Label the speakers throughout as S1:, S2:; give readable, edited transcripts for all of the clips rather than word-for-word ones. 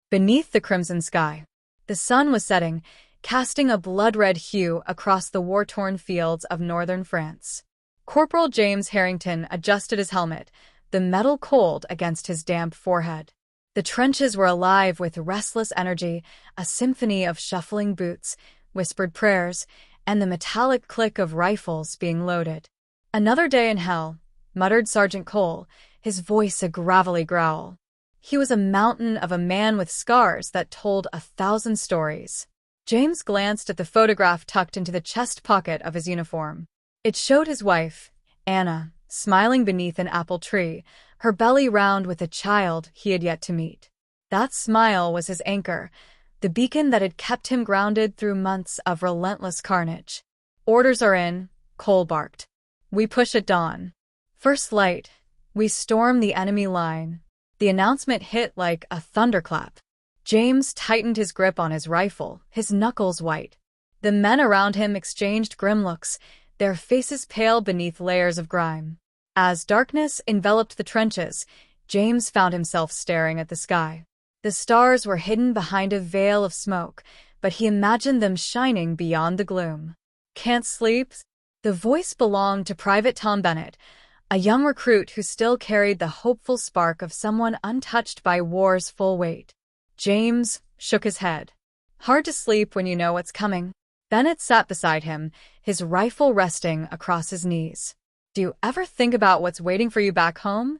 S1: Beneath the crimson sky, the sun was setting, casting a blood-red hue across the war-torn fields of northern France. Corporal James Harrington adjusted his helmet, the metal cold against his damp forehead. The trenches were alive with restless energy, a symphony of shuffling boots, whispered prayers, and the metallic click of rifles being loaded. "Another day in hell," muttered Sergeant Cole, his voice a gravelly growl. He was a mountain of a man with scars that told 1,000 stories. James glanced at the photograph tucked into the chest pocket of his uniform. It showed his wife, Anna, smiling beneath an apple tree, her belly round with a child he had yet to meet. That smile was his anchor, the beacon that had kept him grounded through months of relentless carnage. "Orders are in," Cole barked. "We push at dawn. First light, we storm the enemy line." The announcement hit like a thunderclap. James tightened his grip on his rifle, his knuckles white. The men around him exchanged grim looks, their faces pale beneath layers of grime. As darkness enveloped the trenches, James found himself staring at the sky. The stars were hidden behind a veil of smoke, but he imagined them shining beyond the gloom. "Can't sleep?" The voice belonged to Private Tom Bennett, a young recruit who still carried the hopeful spark of someone untouched by war's full weight. James shook his head. "Hard to sleep when you know what's coming." Bennett sat beside him, his rifle resting across his knees. "Do you ever think about what's waiting for you back home?"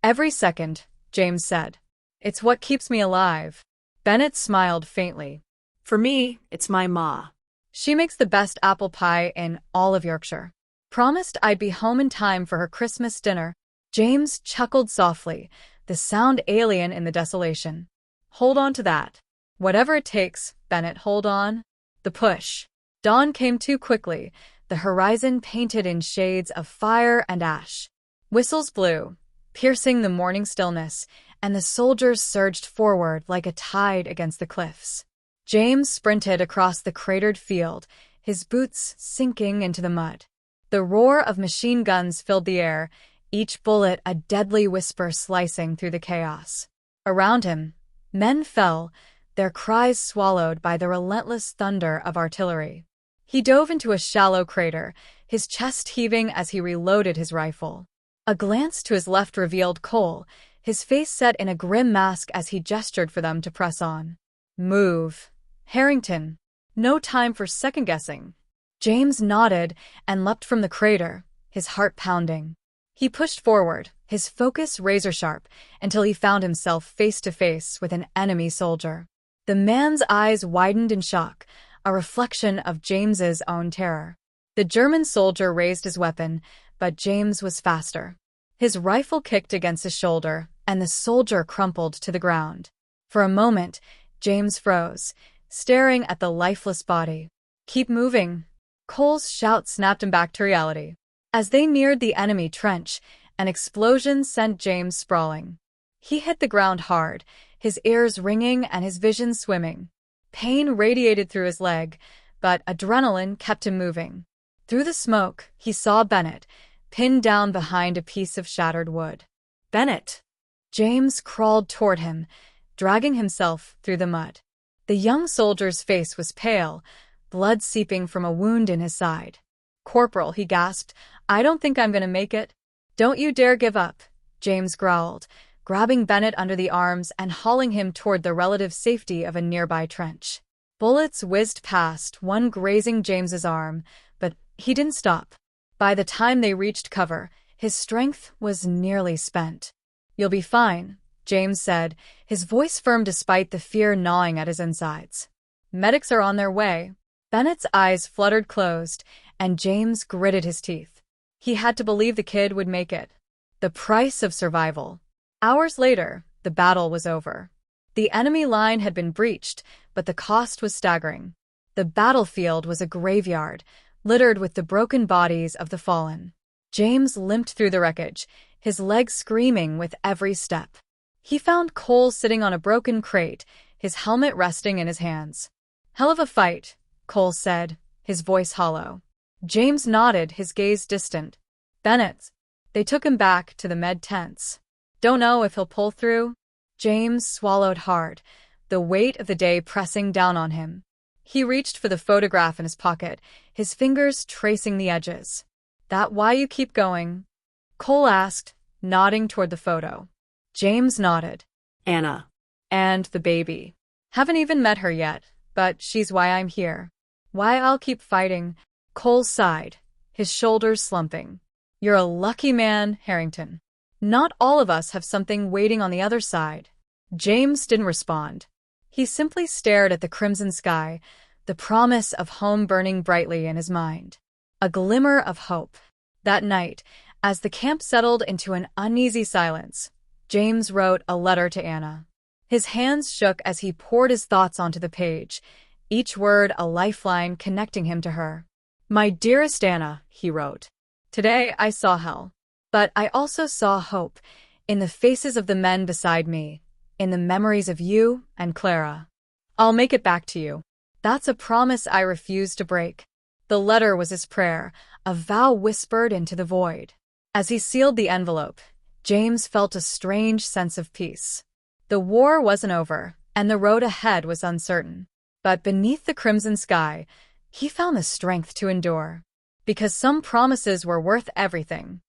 S1: "Every second," James said. "It's what keeps me alive." Bennett smiled faintly.
S2: "For me, it's my ma.
S1: She makes the best apple pie in all of Yorkshire. Promised I'd be home in time for her Christmas dinner." James chuckled softly, the sound alien in the desolation. "Hold on to that." "Whatever it takes, Bennett, hold on." The push. Dawn came too quickly, the horizon painted in shades of fire and ash. Whistles blew, piercing the morning stillness, and the soldiers surged forward like a tide against the cliffs. James sprinted across the cratered field, his boots sinking into the mud. The roar of machine guns filled the air, each bullet a deadly whisper slicing through the chaos. Around him, men fell, their cries swallowed by the relentless thunder of artillery. He dove into a shallow crater, his chest heaving as he reloaded his rifle. A glance to his left revealed Cole, his face set in a grim mask as he gestured for them to press on. "Move, Harrington. No time for second-guessing." James nodded and leapt from the crater, his heart pounding. He pushed forward, his focus razor-sharp, until he found himself face-to-face with an enemy soldier. The man's eyes widened in shock, a reflection of James's own terror. The German soldier raised his weapon, but James was faster. His rifle kicked against his shoulder, and the soldier crumpled to the ground. For a moment, James froze, staring at the lifeless body. "Keep moving." Cole's shout snapped him back to reality. As they neared the enemy trench, an explosion sent James sprawling. He hit the ground hard, his ears ringing and his vision swimming. Pain radiated through his leg, but adrenaline kept him moving. Through the smoke, he saw Bennett, pinned down behind a piece of shattered wood. "Bennett!" James crawled toward him, dragging himself through the mud. The young soldier's face was pale, blood seeping from a wound in his side. "Corporal," he gasped, "I don't think I'm going to make it." "Don't you dare give up," James growled, grabbing Bennett under the arms and hauling him toward the relative safety of a nearby trench. Bullets whizzed past, one grazing James's arm, but he didn't stop. By the time they reached cover, his strength was nearly spent. "You'll be fine," James said, his voice firm despite the fear gnawing at his insides. "Medics are on their way." Bennett's eyes fluttered closed, and James gritted his teeth. He had to believe the kid would make it. The price of survival. Hours later, the battle was over. The enemy line had been breached, but the cost was staggering. The battlefield was a graveyard, littered with the broken bodies of the fallen. James limped through the wreckage, his legs screaming with every step. He found Cole sitting on a broken crate, his helmet resting in his hands. "Hell of a fight," Cole said, his voice hollow. James nodded, his gaze distant. "Bennett." They took him back to the med tents. "Don't know if he'll pull through." James swallowed hard, the weight of the day pressing down on him. He reached for the photograph in his pocket, his fingers tracing the edges. "That why you keep going?" Cole asked, nodding toward the photo. James nodded.
S2: Anna.
S1: "And the baby. Haven't even met her yet, but she's why I'm here. Why I'll keep fighting." Cole sighed, his shoulders slumping. "You're a lucky man, Harrington. Not all of us have something waiting on the other side." James didn't respond. He simply stared at the crimson sky, the promise of home burning brightly in his mind. A glimmer of hope. That night, as the camp settled into an uneasy silence, James wrote a letter to Anna. His hands shook as he poured his thoughts onto the page, each word a lifeline connecting him to her. "My dearest Anna," he wrote. "Today I saw hell. But I also saw hope, in the faces of the men beside me, in the memories of you and Clara. I'll make it back to you. That's a promise I refuse to break." The letter was his prayer, a vow whispered into the void. As he sealed the envelope, James felt a strange sense of peace. The war wasn't over, and the road ahead was uncertain. But beneath the crimson sky, he found the strength to endure. Because some promises were worth everything.